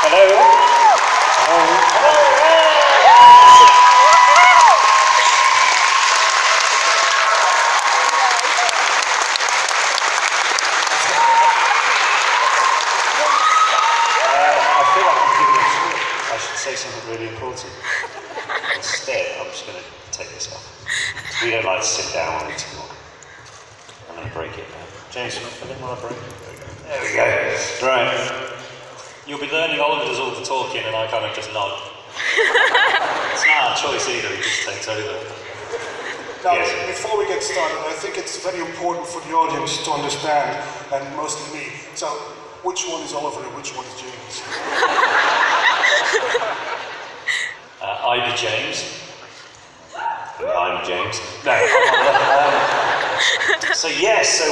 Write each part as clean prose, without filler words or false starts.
Hello. Hello. I feel like I'm giving a talk. I should say something really important. Instead, I'm just going to take this off. We don't like to sit down when we talk. I'm going to break it now. James, I didn't want to break it. There we go. Right. You'll be learning Oliver does all the talking and I kind of just nod. It's not our choice either, he just takes over. Now, before we get started, I think it's very important for the audience to understand, and mostly me, so which one is Oliver and which one is James? I be James. And I'm James. No. So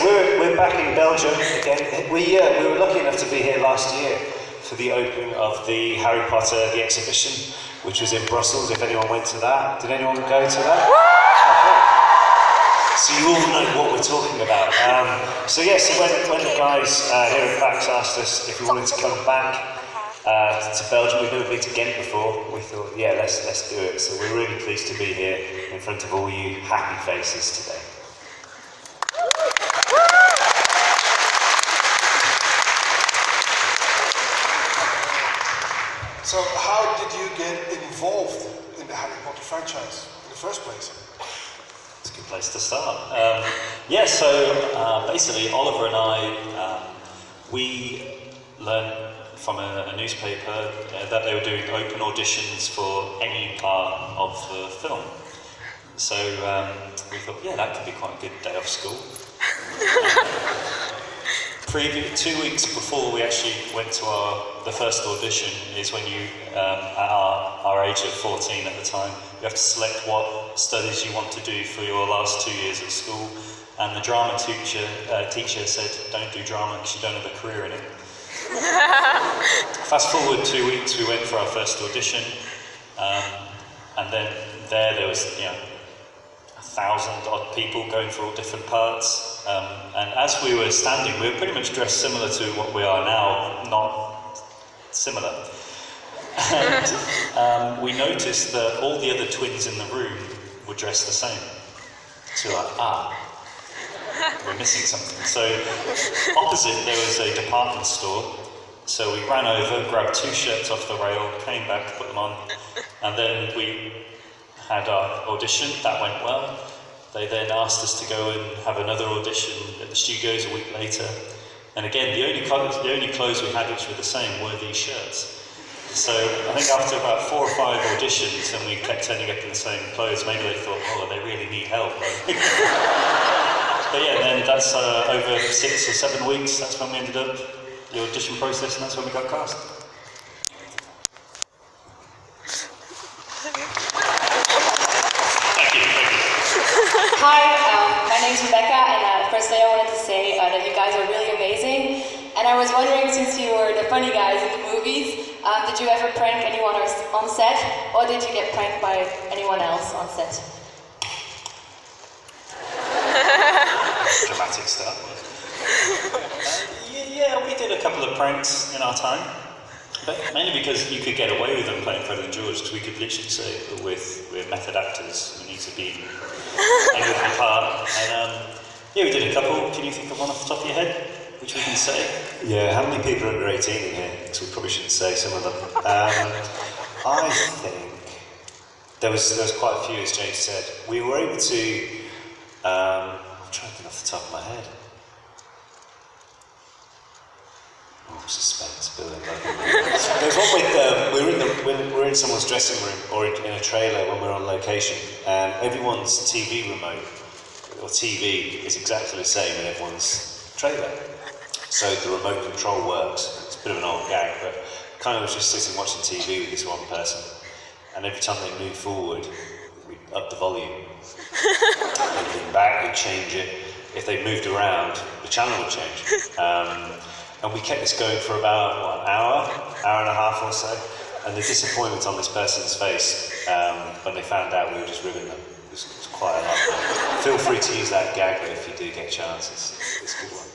we're back in Belgium again. We were lucky enough to be here last year for the opening of the Harry Potter the exhibition, which was in Brussels. If anyone went to that, did anyone go to that? So you all know what we're talking about. So when the guys here at Fhelps asked us if we wanted to come back to Belgium, we've never been to Ghent before. We thought, yeah, let's do it. So we're really pleased to be here in front of all you happy faces today. So how did you get involved in the Harry Potter franchise in the first place? It's a good place to start. Basically Oliver and I, we learned from a newspaper that they were doing open auditions for any part of the film. So we thought, yeah, that could be quite a good day off school. 2 weeks before we actually went to the first audition is when you, at our age of 14 at the time, you have to select what studies you want to do for your last 2 years at school. And the drama teacher said, don't do drama because you don't have a career in it. Fast forward 2 weeks, we went for our first audition, and then there was 1,000-odd people going for all different parts. And as we were standing, we were pretty much dressed similar to what we are now, not similar. And we noticed that all the other twins in the room were dressed the same. So we're like, we're missing something. So opposite there was a department store. So we ran over, grabbed 2 shirts off the rail, came back, put them on, and then we had our audition. That went well. They then asked us to go and have another audition at the studios a week later. And again, the only clothes we had which were the same were these shirts. So I think after about 4 or 5 auditions and we kept turning up in the same clothes, maybe they thought, oh, they really need help. But yeah, then that's over 6 or 7 weeks, that's when we ended up the audition process, and that's when we got cast. Hi, my name's Rebecca, and firstly I wanted to say that you guys are really amazing. And I was wondering, since you were the funny guys in the movies, did you ever prank anyone on set, or did you get pranked by anyone else on set? Dramatic stuff. Yeah, we did a couple of pranks in our time, but mainly because you could get away with them playing Fred and George, because we could literally say we're method actors, we need to be in the part. And we did a couple. Can you think of one off the top of your head, which we can say? Yeah, how many people are under 18 in here? Because we probably shouldn't say some of them. I think there was quite a few, as James said. We were able to, I'm trying to think off the top of my head. Oh, suspense building up. There was one with, we were in someone's dressing room or in a trailer when we were on location, and everyone's TV remote or TV is exactly the same in everyone's trailer. So the remote control works. It's a bit of an old gag, but kind of was just sitting watching TV with this one person, and every time they moved forward, we'd up the volume. They'd lean back, we'd change it. If they moved around, the channel would change. And we kept this going for about, an hour and a half or so. And the disappointment on this person's face when they found out we were just ribbing them was quite a lot. Feel free to use that gag if you do get a chance. It's a good one.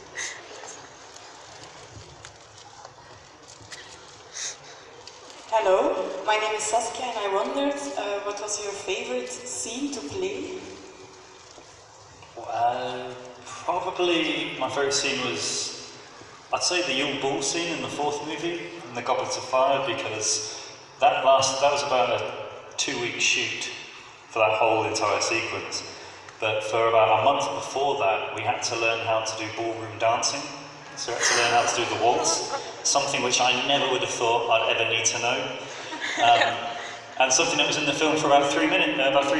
Hello, my name is Saskia and I wondered what was your favorite scene to play? Probably my favourite scene was, I'd say the Yule Ball scene in the fourth movie, in the Goblets of Fire, because that was about a 2-week shoot for that whole entire sequence. But for about a month before that, we had to learn how to do ballroom dancing. So we had to learn how to do the waltz, something which I never would have thought I'd ever need to know. And something that was in the film for about 3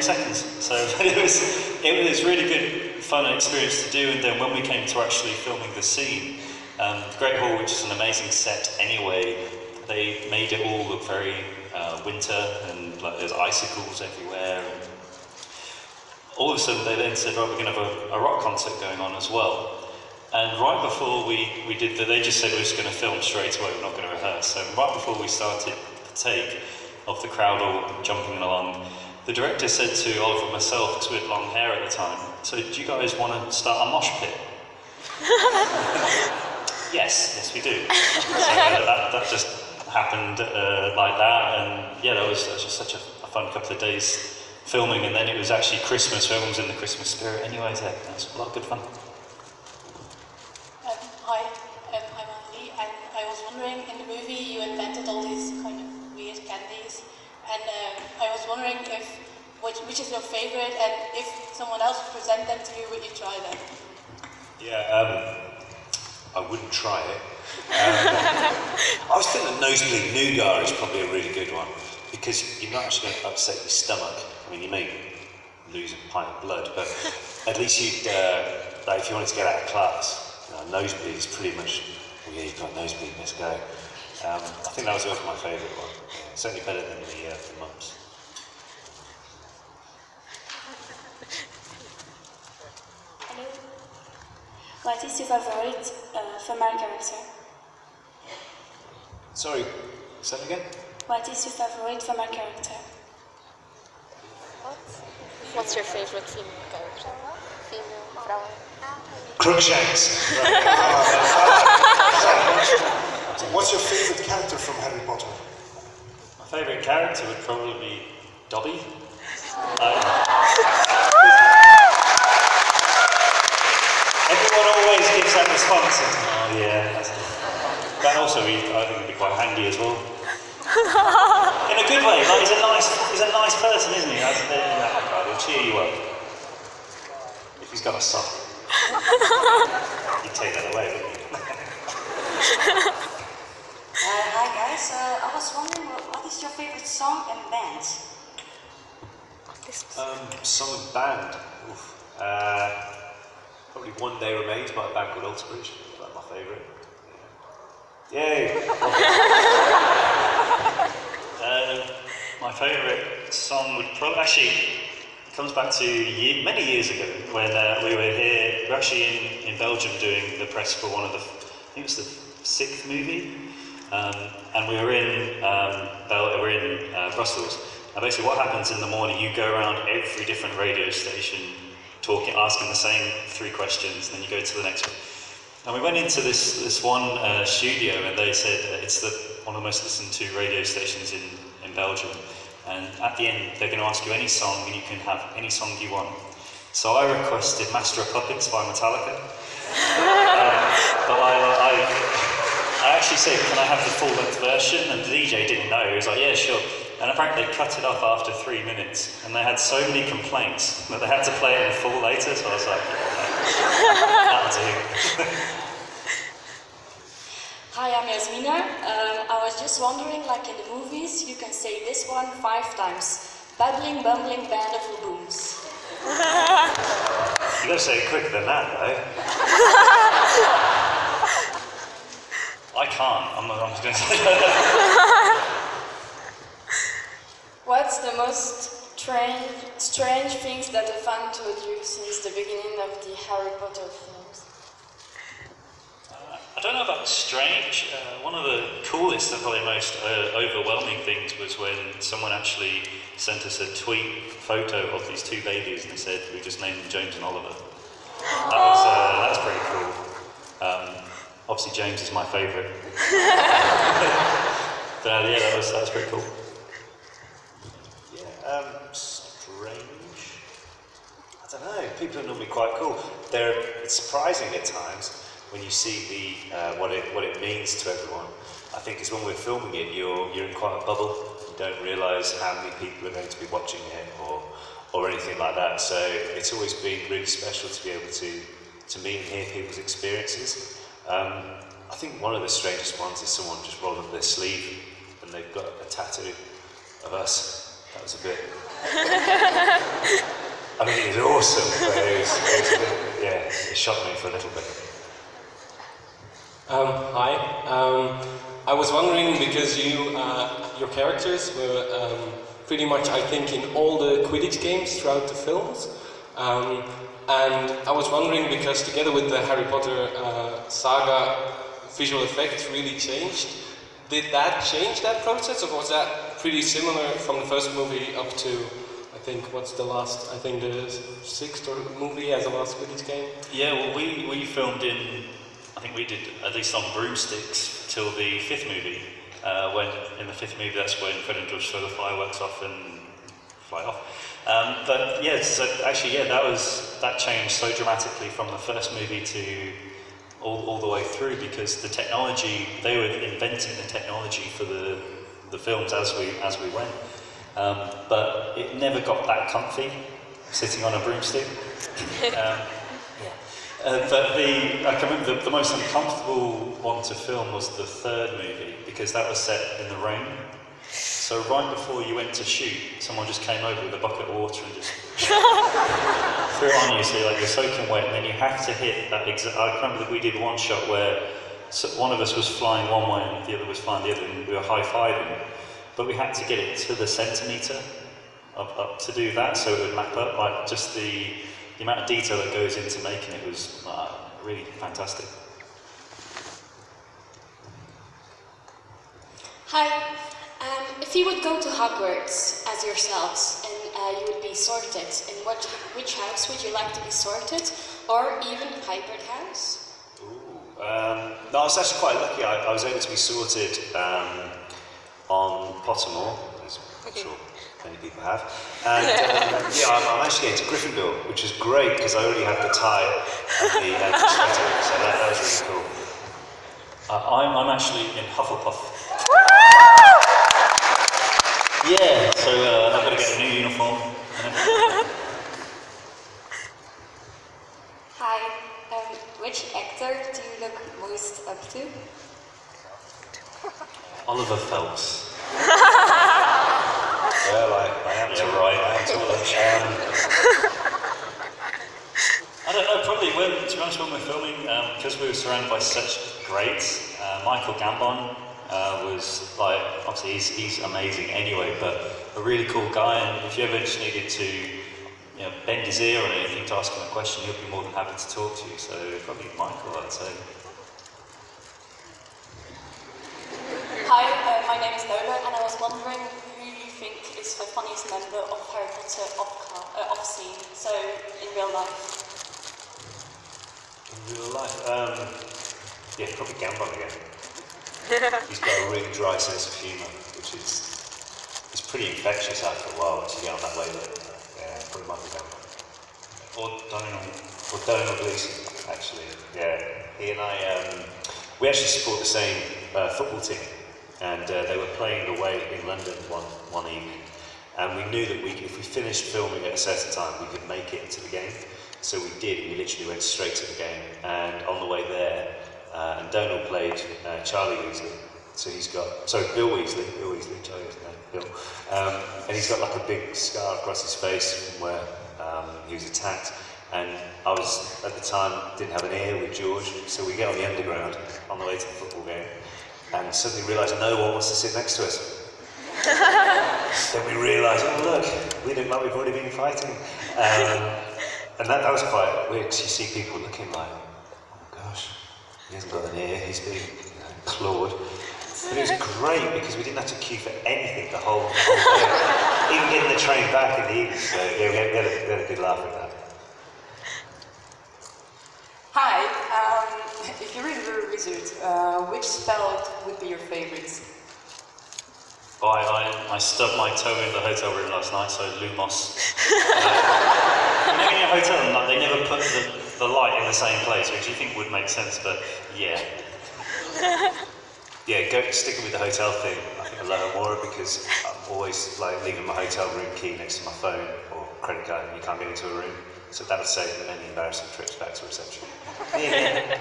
seconds. So it was really good, fun experience to do. And then when we came to actually filming the scene, the Great Hall, which is an amazing set anyway, they made it all look very winter, and like there's icicles everywhere. And all of a sudden they then said, right, we're going to have a rock concert going on as well. And right before we did that, they just said we're just going to film straight away, we're not going to rehearse. So right before we started the take of the crowd all jumping along, the director said to Oliver and myself, because we had long hair at the time, so do you guys want to start a mosh pit? Yes, we do. So that just happened like that, and yeah, that was just such a fun couple of days filming, and then it was actually Christmas films in the Christmas spirit anyway, so that was a lot of good fun. Hi, I'm Annie, and I was wondering, in the movie you invented all these kind of weird candies, and I was wondering which is your favorite, and if someone else present them to you, would you try them? Yeah, I wouldn't try it. I was thinking that nosebleed nougat is probably a really good one, because you're not actually going to upset your stomach. I mean, you may lose a pint of blood, but at least you'd, like if you wanted to get out of class, nosebleed is pretty much, well, yeah, you've got nosebleed, let's go. I think that was my favourite one. Yeah, certainly better than the mumps. Hello. What is your favorite female character? Sorry, say that again? What is your favorite female character? What's your favorite female character? Female, vrouw. Crookshanks. What's your favourite character from Harry Potter? My favourite character would probably be Dobby. Everyone always gives that response. Oh yeah. But also, I think he'd be quite handy as well. In a good way. Like he's a nice person, isn't he? That's in that regard. He'll cheer you up. If he's got a sock. You'd take that away, wouldn't you? Hi guys, I was wondering what is your favorite song and band? Song and band. Oof. Probably One Day Remains by a band called Alterbridge. That's my favourite. Yeah. Yay! My favourite song would probably comes back to many years ago when we were here. We were actually in Belgium doing the press for one of I think it was the 6th movie, and we were in Brussels. And basically, what happens in the morning? You go around every different radio station, asking the same 3 questions, and then you go to the next one. And we went into this one studio, and they said it's one of the most listened to radio stations in Belgium. And at the end, they're going to ask you any song, and you can have any song you want. So I requested Master of Puppets by Metallica. But I actually said, can I have the full-length version? And the DJ didn't know. He was like, yeah, sure. And apparently they cut it off after 3 minutes. And they had so many complaints that they had to play it in full later. So I was like, that'll do. Hi, I'm Yasmina. I was just wondering, like in the movies, you can say this one 5 times. Babbling, bumbling band of baboons. You gotta say it quicker than that, though. I can't. I'm just gonna say that. What's the most strange things that a fan told you since the beginning of the Harry Potter films? I don't know about strange. One of the coolest and probably most overwhelming things was when someone actually sent us a tweet photo of these 2 babies and they said, we just named them James and Oliver. That's pretty cool. Obviously James is my favourite. But yeah, that was pretty cool. Yeah, strange. I don't know. People are normally quite cool. It's surprising at times when you see what it means to everyone. I think it's when we're filming it, you're in quite a bubble. You don't realise how many people are going to be watching it or anything like that. So it's always been really special to be able to meet and hear people's experiences. I think one of the strangest ones is someone just rolled up their sleeve and they've got a tattoo of us. That was a bit. I mean, it was awesome, but it was a bit, yeah, it shocked me for a little bit. Hi. I was wondering, because your characters were pretty much, I think, in all the Quidditch games throughout the films. And I was wondering, because together with the Harry Potter saga, visual effects really changed. Did that change that process, or was that pretty similar from the first movie up to, I think, what's the last, I think the sixth movie as the last Quidditch game? Yeah, well, we filmed I think we did at least on broomsticks till the fifth movie. When in the fifth movie, that's when Fred and George throw the fireworks off and fly off. But yeah, so actually, yeah, that changed so dramatically from the first movie to all the way through, because the technology, they were inventing the technology for the films as we went. But it never got that comfy, sitting on a broomstick. But I can remember the most uncomfortable one to film was the third movie, because that was set in the rain. So right before you went to shoot, someone just came over with a bucket of water and just threw it on you, so you're soaking wet, and then you have to hit that I remember that we did one shot where one of us was flying one way and the other was flying the other, and we were high-fiving, but we had to get it to the centimetre up to do that, so it would map up. Like, just the amount of detail that goes into making it was really fantastic. Hi. If you would go to Hogwarts as yourselves and you would be sorted, in which house would you like to be sorted, or even hybrid house? Ooh, no, I was actually quite lucky. I was able to be sorted on Pottermore, as I'm sure many people have. And yeah, I'm actually going to Gryffindor, which is great because I already have the tie and the sweater, so that was really cool. I'm actually in Hufflepuff. Yeah, so I've got to get a new uniform. Hi, which actor do you look most up to? Oliver Phelps. Well, I am too right. I am too I don't know, probably to be honest, when we're filming, because we were surrounded by such greats, Michael Gambon was like, obviously he's amazing anyway, but a really cool guy, and if you ever just needed to bend his ear or anything to ask him a question, he'll be more than happy to talk to you, so probably Michael, I'd say. Hi, my name is Lola, and I was wondering who you think is the funniest member of Harry Potter off scene, so in real life. In real life? Yeah, probably Gambon again. He's got a really dry sense of humour, which is pretty infectious after a while once you get on that wavelength. Yeah, probably Michael Gambon. Or Donald Gleeson, actually. Yeah, he and I, we actually support the same football team, and they were playing away in London one evening, and we knew that if we finished filming at a certain time, we could make it to the game. So we did. We literally went straight to the game, and on the way there, and Donald played Charlie Weasley. So Bill Weasley, Charlie Weasley, Bill. And he's got like a big scar across his face from where he was attacked. And I was, at the time, didn't have an ear with George, so we get on the underground on the way to the football game, and suddenly realise no one wants to sit next to us. Then we realise, oh look, we look like we've already been fighting. And that was quite weird, because you see people looking like, oh my gosh, he hasn't got an ear, he's being clawed. But it was great because we didn't have to queue for anything the whole day. Even getting the train back in the evening, so yeah, we had a good laugh at that. Hi, if you were a wizard, which spell would be your favorite? Oh, I stubbed my toe in the hotel room last night, so Lumos. You know, in a hotel, like, they never put the light in the same place, which you think would make sense, but yeah. Yeah, sticking with the hotel thing, I think I love it more because I'm always like leaving my hotel room key next to my phone or credit card and you can't get into a room. So that would save any embarrassing trips back to reception. Yeah.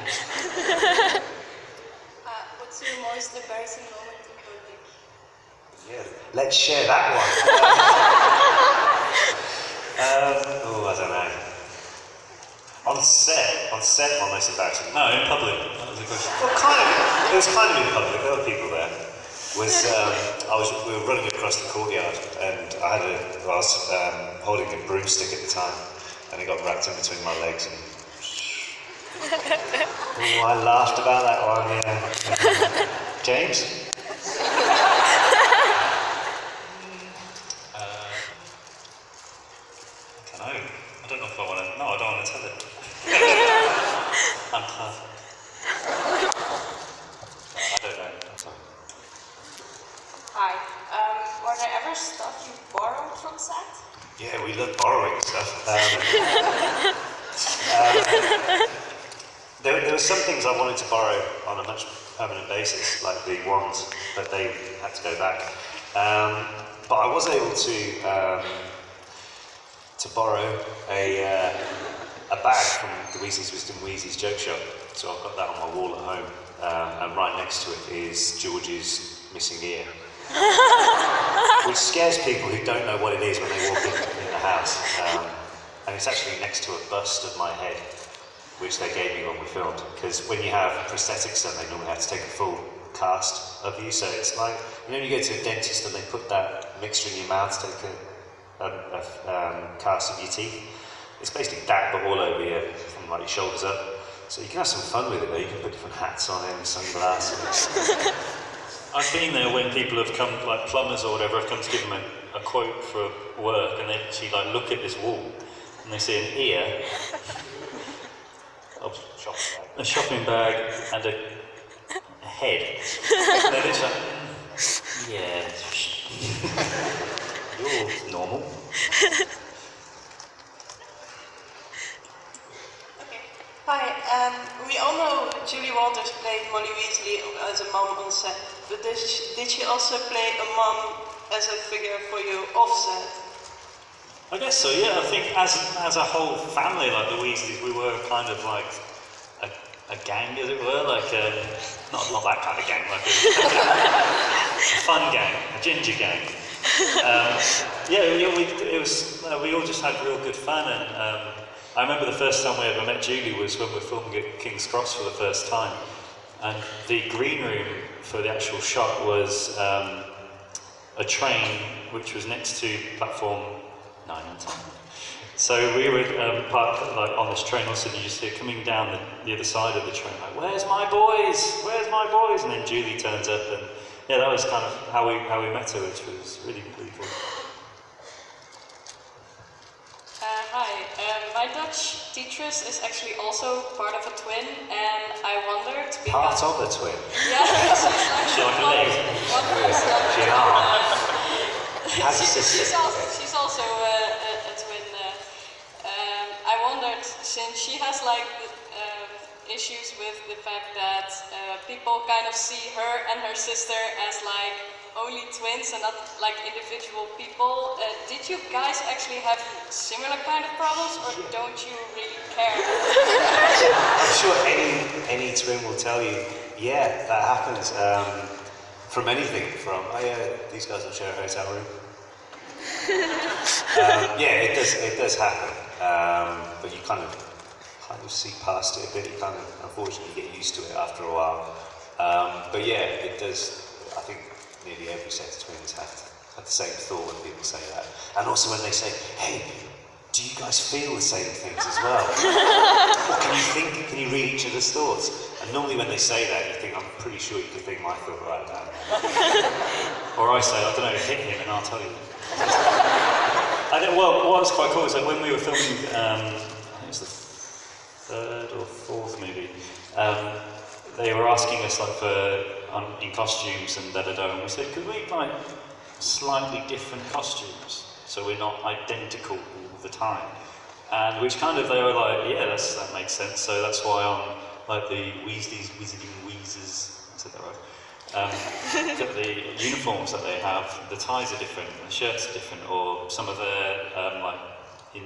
What's your most embarrassing moment in public? Yeah, let's share that one. Oh, I don't know. On set, my most embarrassing. No, in public. That was a question. Well, it was kind of in public. There were people there. We were running across the courtyard, and I was holding a broomstick at the time, and it got wrapped in between my legs. And oh, I laughed about that one. Yeah. James. I don't know if I want to. No, I don't want to tell it. I'm perfect. I don't know. Hi. Were there ever stuff you borrowed from set? Yeah, we love borrowing stuff. There were some things I wanted to borrow on a much permanent basis, like the wands, but they had to go back. But I was able to borrow a bag from the Weasley's Wisdom Weasley's joke shop. So I've got that on my wall at home, and right next to it is George's missing ear, which scares people who don't know what it is when they walk in the house. And it's actually next to a bust of my head, which they gave me when we filmed, because when you have prosthetics done, they normally have to take a full cast of you. So it's like, you know, when you go to a dentist and they put that mixture in your mouth to take a cast of your teeth. It's basically that, but all over you, from like your shoulders up. So you can have some fun with it though. You can put different hats on it and sunglasses. I've been there when people have come, like plumbers or whatever, have come to give them a quote for work, and they actually like look at this wall, and they see an ear, a shopping bag, and a head. And they're just like, yeah, you're normal. Hi, we all know Julie Walters played Molly Weasley as a mom on set, but did she also play a mom as a figure for you off set? I guess so, yeah. I think as a whole family, like the Weasleys, we were kind of like a gang, as it were, like not that kind of gang, like a fun gang, a ginger gang. We all just had real good fun, and I remember the first time we ever met Julie was when we were filming at King's Cross for the first time, and the green room for the actual shot was a train which was next to platform 9 and 10. So we were parked like on this train, also you just hear coming down the other side of the train, like, "Where's my boys? Where's my boys?" And then Julie turns up, and yeah, that was kind of how we met her, which was really cool. Hi, my Dutch teacheress is actually also part of a twin, and I wondered because... Part of a twin? Yeah, she's actually like a lady. Has a sister. She's also a twin. I wondered, since she has like issues with the fact that people kind of see her and her sister as like only twins and not like individual people. Did you guys actually have similar kind of problems, or don't you really care? I'm sure any twin will tell you, yeah, that happens. From anything, from these guys will share a hotel room. Yeah, it does happen, but you kind of see past it a bit. You kind of unfortunately get used to it after a while. But yeah, it does. I think nearly every set of twins have the same thought when people say that, and also when they say, "Hey, do you guys feel the same things as well?" Or can you read each other's thoughts? And normally when they say that, you think, I'm pretty sure you can think my thought right now. Or I say, I don't know, hit him and I'll tell you. Well, what was quite cool is that when we were filming, I think it was the third or fourth movie, they were asking us like in costumes and and we said, could we like slightly different costumes, so we're not identical all the time. And which kind of, they were like, yeah, that makes sense. So that's why on like the Weasleys, Wizarding Weezers, I said that right. The uniforms that they have, the ties are different, the shirts are different, or some of their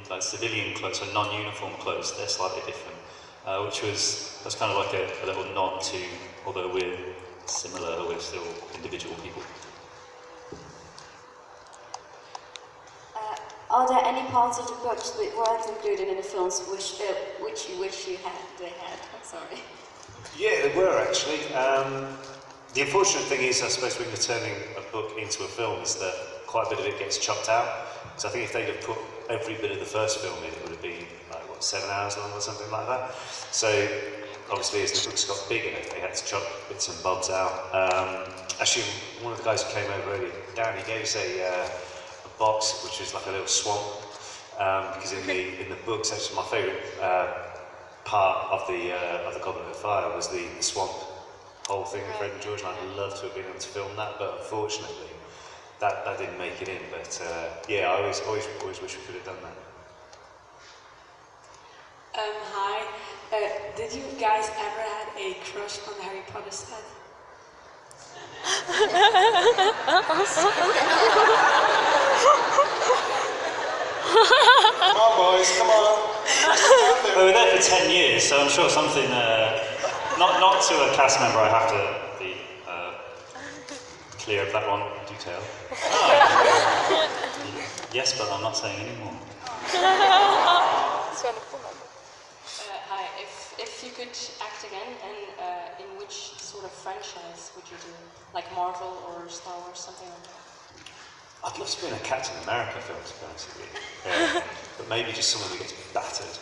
like civilian clothes or non-uniform clothes, they're slightly different. That's kind of like a little nod to, although we're similar, we're still individual people. Are there any parts of the books that weren't included in the films which you wish they had? I'm sorry. Yeah, there were actually. The unfortunate thing is, I suppose, when you're turning a book into a film, is that quite a bit of it gets chopped out. So I think if they'd have put every bit of the first film in, it would have been like 7 hours long or something like that. So obviously, as the books got bigger, they had to chop bits and bobs out. Actually, one of the guys who came over earlier, Dan, he gave us a box which was like a little swamp, because in the books, actually my favourite part of the Goblet of Fire was the swamp whole thing with Fred and George, and I'd love to have been able to film that, but unfortunately that didn't make it in. But yeah, I always wish we could have done that. Hi, did you guys ever had a crush on Harry Potter set? Come on, boys, come on. We were there for 10 years, so I'm sure something, not to a cast member, I have to be clear of that one detail. Yes, but I'm not saying anymore. Hi, if you could act again, and in which sort of franchise would you do? Like Marvel or Star Wars, something like that? I'd love to be in a Captain America film, to be honest with you. But maybe just someone who gets battered.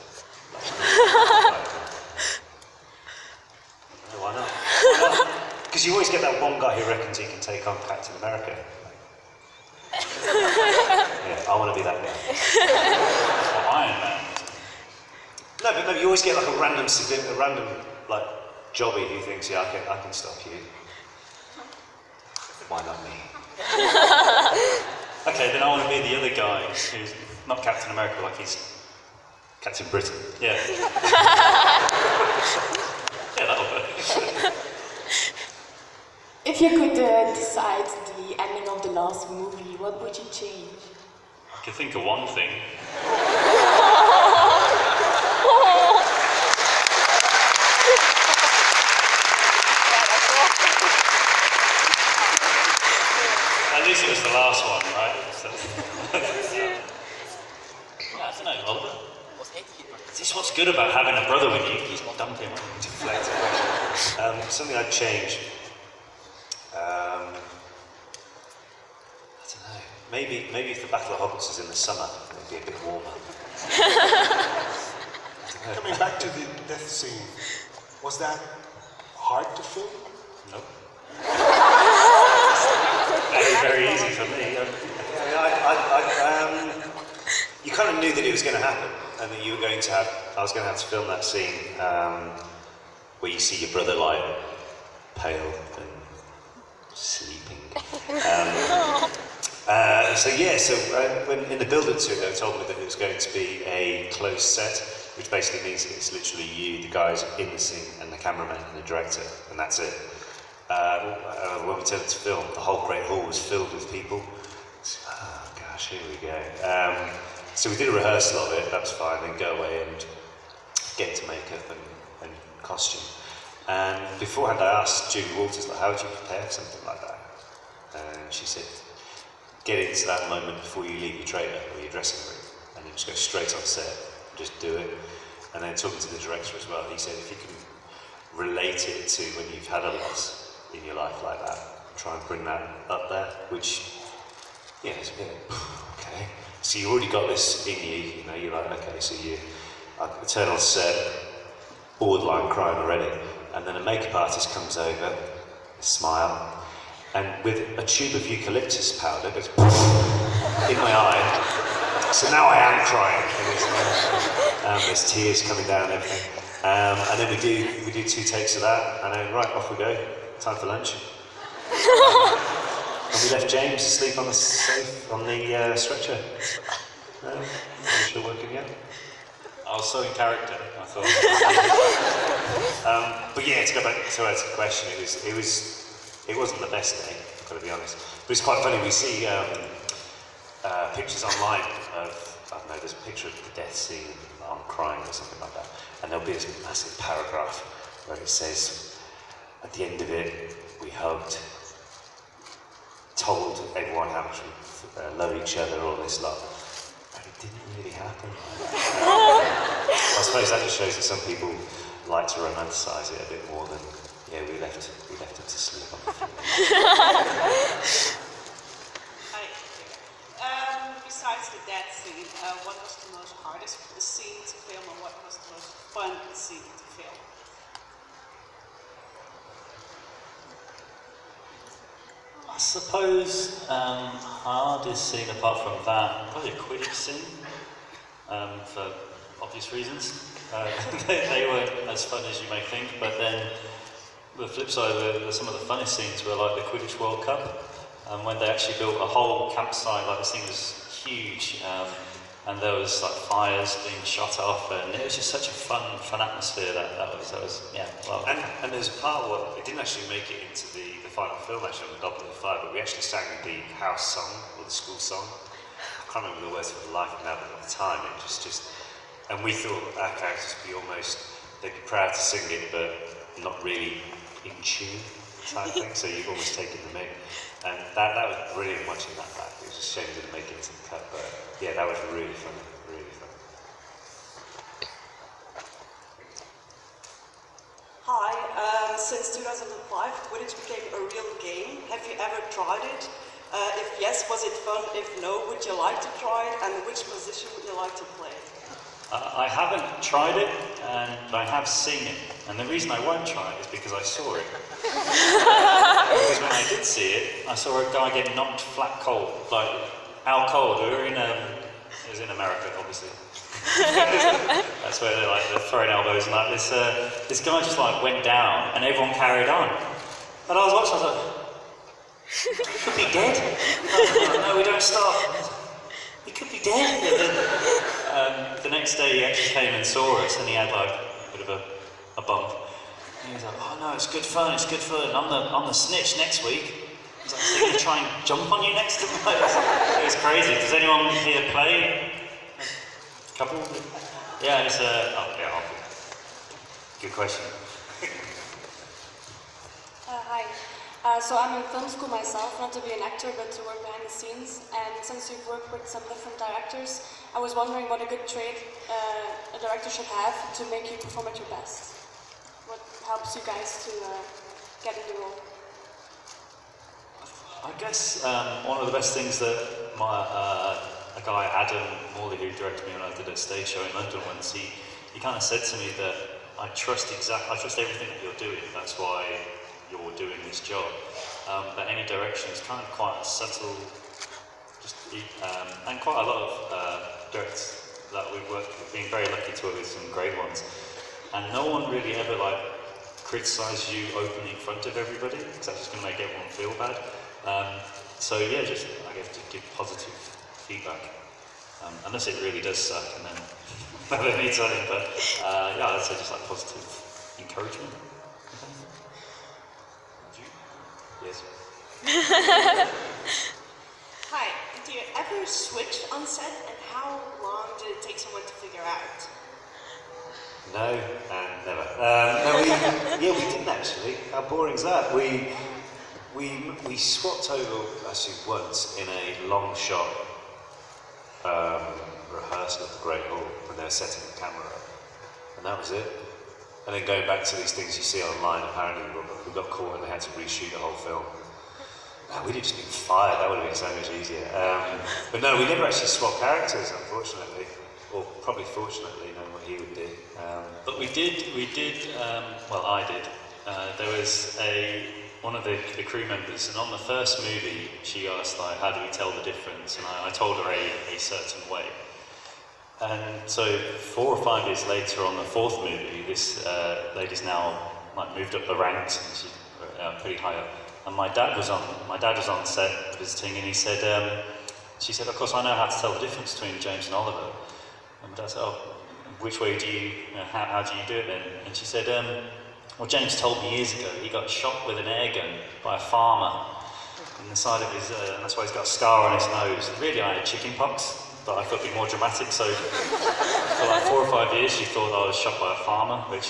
Why not? Because you always get that one guy who reckons he can take on Captain America. Yeah, I want to be that guy. Or Iron Man. No, but maybe you always get like a random like jobby who thinks, yeah, I can stop you. Why not me? Okay, then I want to be the other guy who's not Captain America, like he's Captain Britain. yeah. Yeah, that'll work. If you could decide the ending of the last movie, what would you change? I can think of one thing. At least it was the last one, right? So, I don't know, Oliver. This is what's good about having a brother with you. You can dump him on. Deflect. Something I'd change. I don't know. Maybe if the Battle of Hogwarts is in the summer, it'd be a bit warmer. Coming back to the death scene, was that hard to film? No. Very easy for me. You kind of knew that it was going to happen, and that I was going to have to film that scene where you see your brother lie pale and sleeping. When in the build-up to it, they told me that it was going to be a closed set, which basically means that it's literally you, the guys in the scene, and the cameraman and the director, and that's it. When we turned it to film, the whole Great Hall was filled with people. Oh gosh, here we go. So we did a rehearsal of it, that was fine, then go away and get into makeup and costume. And beforehand I asked Julie Walters, like, how would you prepare for something like that? And she said, get into that moment before you leave your trailer or your dressing room, and then just go straight on set, and just do it. And then talking to the director as well, he said, if you can relate it to when you've had a loss in your life like that, try and bring that up there, which, yeah, it's a bit, okay. So you already got this in you, you know, you're like, okay, so I turn on set, borderline crying already, and then a makeup artist comes over, smile, and with a tube of eucalyptus powder goes in my eye. So now I am crying. There's tears coming down and everything. And then we do 2 takes of that, and then right, off we go. Time for lunch. And we left James asleep on the stretcher. No, I'm sure working yet. I was so in character, I thought. But yeah, to go back to the question, it wasn't the best day, I've got to be honest. But it's quite funny, we see pictures online of, I don't know, there's a picture of the death scene, I'm crying or something like that, and there'll be this massive paragraph where it says, at the end of it, we hugged, told everyone how much we love each other, all this love. But it didn't really happen. I suppose that just shows that some people like to romanticise it a bit more than, yeah, we left him to sleep on the floor. Besides the death scene, what was the most hardest scene to film and what was the most fun scene to film? I suppose hardest scene apart from that, probably a Quidditch scene, for obvious reasons. They weren't as fun as you may think, but then the flip side, some of the funniest scenes were like the Quidditch World Cup, when they actually built a whole campsite, like this thing was huge, and there was like fires being shot off, and it was just such a fun atmosphere. That was yeah. Well, and there's a part where it didn't actually make it into the final film actually on the Double the Fire, but we actually sang the house song or the school song. I can't remember the words for the life of it now, but at the time it just and we thought our characters would be almost, they'd be proud to sing it, but not really in tune type thing. So you've almost taken them in, and that was brilliant watching that back. It was just a shame it didn't make it into the cut, but yeah, that was really fun, really fun. Hi, since 2005, Quidditch became a real game. Have you ever tried it? If yes, was it fun? If no, would you like to try it? And which position would you like to play? I haven't tried it, but I have seen it. And the reason I won't try it is because I saw it. Because when I did see it, I saw a guy get knocked flat cold, like out cold. We were in, it was in America, obviously. That's where they're throwing elbows and like this. This guy just like went down, and everyone carried on. And I was watching. I was like, "He could be dead." No, we don't stop. He could be dead. The next day, he actually came and saw us, and he had like a bit of a bump. And he was like, "Oh no, it's good fun. It's good fun. I'm the snitch next week." He's like, "So you're gonna try and jump on you next to me?" It was crazy. Does anyone here play? Couple? Yeah, it's good question. Hi. So I'm in film school myself, not to be an actor, but to work behind the scenes. And since you've worked with some different directors, I was wondering what a good trait a director should have to make you perform at your best. What helps you guys to get in the role? I guess one of the best things that a guy, Adam Morley, who directed me when I did a stage show in London once, he kind of said to me that I trust everything that you're doing, that's why you're doing this job. But any direction is kind of quite subtle, and quite a lot of directors that we've worked with, been very lucky to work with some great ones. And no one really ever criticises you openly in front of everybody, because that's just going to make everyone feel bad. So yeah, just I guess to give positive feedback, unless it really does suck, and then they need something. But yeah, I'd say just positive encouragement. Yes. Hi, do you ever switch on set, and how long did it take someone to figure out? No, and never. No, we didn't actually. How boring is that? We swapped over actually once in a long shot rehearsal at the Great Hall when they were setting the camera up, and that was it. And then going back to these things you see online, apparently we got caught and they had to reshoot the whole film. We'd have just been fired. That would have been so much easier. But no, we never actually swapped characters, unfortunately, or probably fortunately, knowing what he would do. But we did. Well, I did. There was one of the crew members, and on the first movie, she asked how do we tell the difference, and I told her a certain way. And so 4 or 5 years later, on the 4th movie, this lady's now moved up the ranks, and she's pretty high up. and my dad was on set visiting, and he said, she said, of course I know how to tell the difference between James and Oliver. And my dad said, oh, which way do you, how do you do it then? And she said, well, James told me years ago he got shot with an air gun by a farmer in the side of his, and that's why he's got a scar on his nose. Really, I had chicken pox, but I thought it'd be more dramatic, so for like 4 or 5 years she thought I was shot by a farmer, which,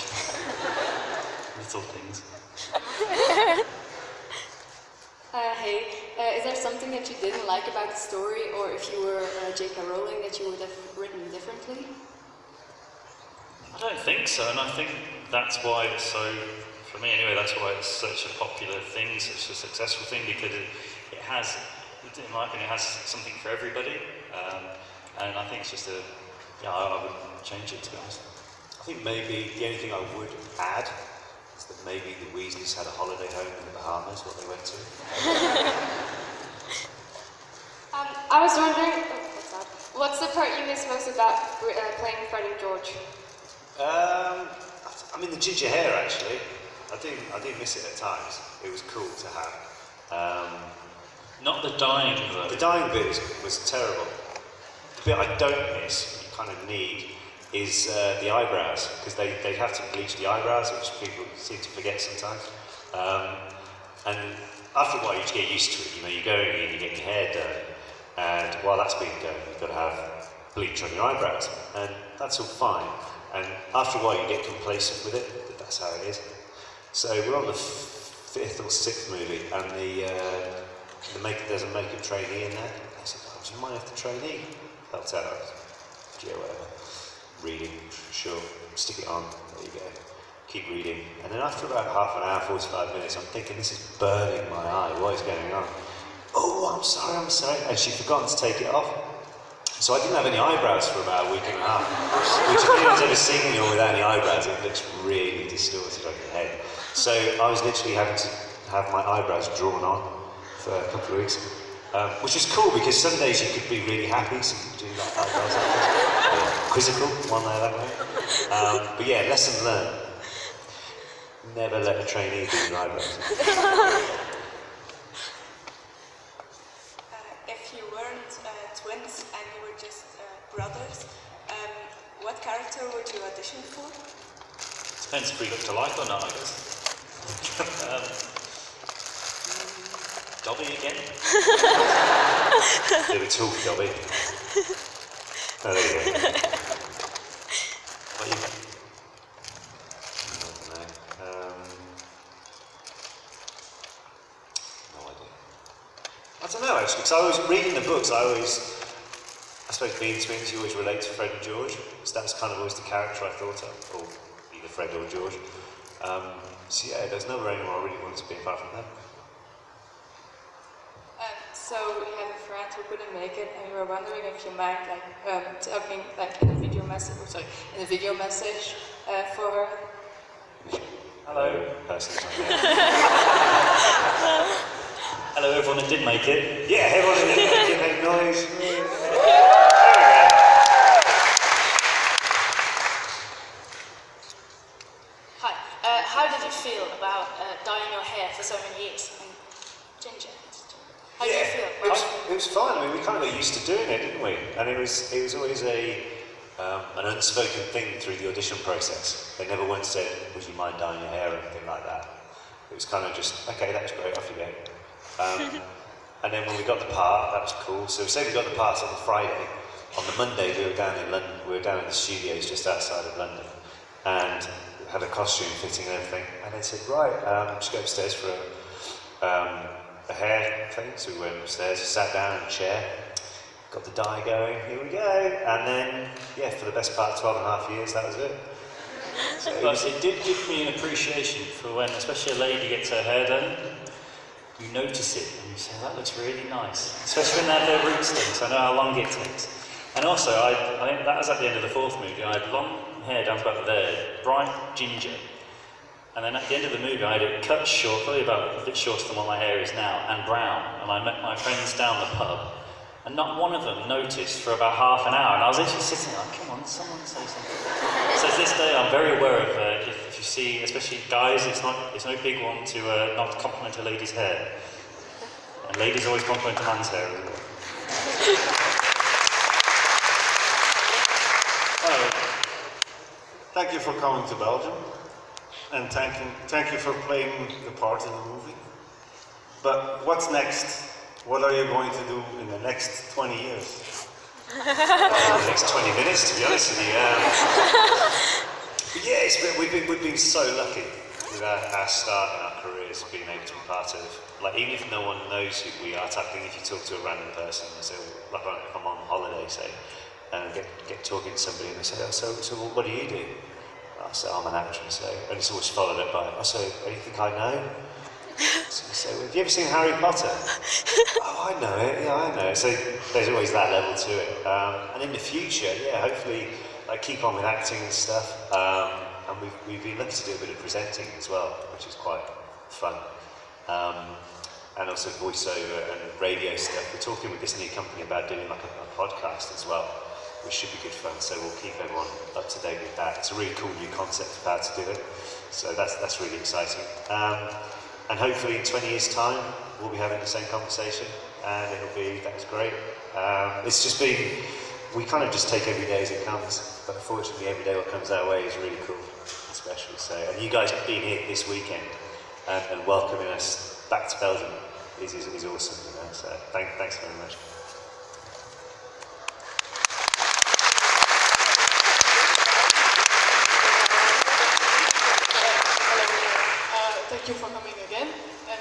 little things. Hey, is there something that you didn't like about the story, or if you were J.K. Rowling, that you would have written differently? I don't think so, and I think that's why it's so, for me anyway, that's why it's such a popular thing, such a successful thing, because it has, in my opinion, it has something for everybody, and I think it's just I wouldn't change it, to be honest. I think maybe the only thing I would add is that maybe the Weasleys had a holiday home in the Bahamas, what they went to. I was wondering, what's the part you miss most about playing Fred and George? I mean, the ginger hair, actually. I do miss it at times. It was cool to have. Not the dying though. The dying bit was terrible. The bit I don't miss, you kind of need, is the eyebrows, because they have to bleach the eyebrows, which people seem to forget sometimes. And after a while, you just get used to it. You know, you go in and you get your hair done, and while that's being done, you've got to have bleach on your eyebrows, and that's all fine. And after a while, you get complacent with it. That's how it is. So we're on the 5th or 6th movie, and there's a makeup trainee in there. I said, oh, do you mind if the trainee helps out? Yeah, whatever. Reading, sure. Stick it on. There you go. Keep reading. And then after about half an hour, 45 minutes, I'm thinking, this is burning my eye. What is going on? Oh, I'm sorry. And she'd forgotten to take it off. So I didn't have any eyebrows for about a week and a half. Which, if anyone's ever seen me without any eyebrows, it looks really distorted on your head. So I was literally having to have my eyebrows drawn on for a couple of weeks. Which is cool, because some days you could be really happy, so you could do like eyebrows like that. Or quizzical, one way or that way. But yeah, lesson learned. Never let a trainee do your eyebrows. If you weren't twins and you were just brothers, what character would you audition for? Depends if we look alike or not, I guess. Dobby again? They were talk, Dobby. Oh, there you go. What you? No idea. I don't know, actually, because I was reading the books, I suppose being twins, you always relate to Fred and George, so that was kind of always the character I thought of, or either Fred or George. So yeah, there's no anyone I really wanted to be apart from them. So we have a friend who couldn't make it, and we were wondering if you might tell me in a video message, for her. Hello. Hello, everyone that did make it. Yeah, everyone that did make it, make noise. Hi. How did you feel about dyeing your hair for so many years? Ginger. How did you feel? It was fine. I mean, we kind of got used to doing it, didn't we? And it was always an unspoken thing through the audition process. They never once said, would you mind dyeing your hair or anything like that. It was kind of just, okay, that's great, off you go. And then when we got the part, that was cool. So say we got the part on the Friday. On the Monday, we were down in London. We were down in the studios just outside of London, and had a costume fitting and everything. And they said, right, just go upstairs for a hair thing. So we went upstairs, sat down in a chair, got the dye going. Here we go. And then, yeah, for the best part of 12 and a half years, that was it. So it did give me an appreciation for when, especially a lady gets her hair done, you notice it and you say, that looks really nice. Especially when they have their roots done, so I know how long it takes. And also, I think that was at the end of the fourth movie. I had long hair down to about there, bright ginger. And then at the end of the movie, I had it cut short, probably about a bit shorter than what my hair is now, and brown. And I met my friends down the pub, and not one of them noticed for about half an hour. And I was literally sitting there like, come on, someone say something. So to this day, I'm very aware of if you see, especially guys, it's no big one to not compliment a lady's hair. And ladies always compliment a man's hair as well. Thank you for coming to Belgium, and thank you for playing the part in the movie. But what's next? What are you going to do in the next 20 years? The next 20 minutes, to be honest with you. Yeah, we've been so lucky with our start in our careers, being able to be part of. Like, even if no one knows who we are, tackling, if you talk to a random person, so like if I'm on holiday, say, and get talking to somebody, and they say, "Oh, so what do you do?" I say, "I'm an actress," so, and it's always followed up by, "Oh, so anything I know?" So you say, "Well, have you ever seen Harry Potter?" "Oh, I know it, yeah, I know it." So there's always that level to it. And in the future, yeah, hopefully I keep on with acting and stuff. And we've been lucky to do a bit of presenting as well, which is quite fun. And also voiceover and radio stuff. We're talking with this new company about doing like a podcast as well, which should be good fun. So we'll keep everyone up to date with that. It's a really cool new concept of how to do it. So that's really exciting. And hopefully in 20 years' time, we'll be having the same conversation, and that's great. It's just been, we kind of just take every day as it comes, but unfortunately every day what comes our way is really cool and special. So, and you guys being here this weekend and welcoming us back to Belgium is awesome, you know. So thanks very much. Thank you for coming again. And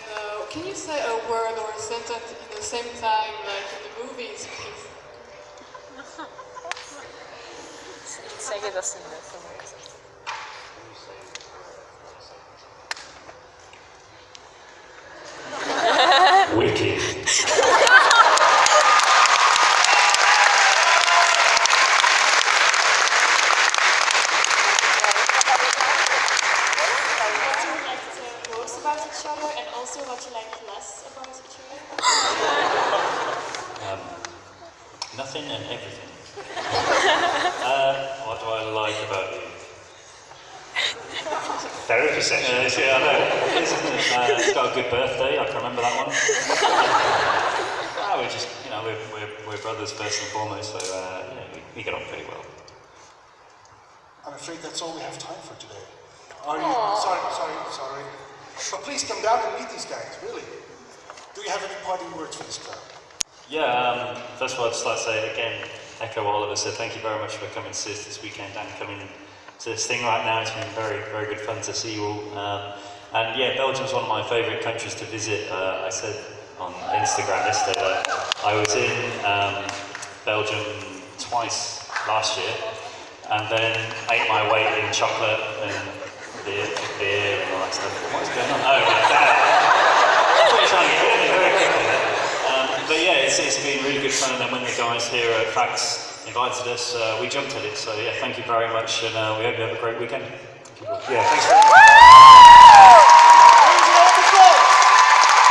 can you say a word or a sentence in the same time like in the movies, please? Zeg dat ze net van elkaar. Wicked. About each other, and also what you like less about each other? Nothing and everything. What do I like about you? Therapy session. Yeah, I know. It is, isn't it? It's got a good birthday. I can remember that one. We're just, you know, we're brothers first and foremost. So we get on pretty well. I'm afraid that's all we have time for today. Are you? Sorry. But please come down and meet these guys, really. Do you have any parting words for this crowd? Yeah, first of all, I'd just like to say again, echo what Oliver said, thank you very much for coming to see us this weekend and coming to this thing right now. It's been very, very good fun to see you all. And yeah, Belgium's one of my favourite countries to visit. I said on Instagram yesterday that I was in Belgium twice last year and then ate my weight in chocolate and beer and all that stuff. What's going on? Oh, right. I thought you were trying to get rid of me very quickly. But yeah, it's been really good fun, and then when the guys here at Fax invited us, we jumped at it. So yeah, thank you very much, and we hope you have a great weekend. Yeah, thanks very much.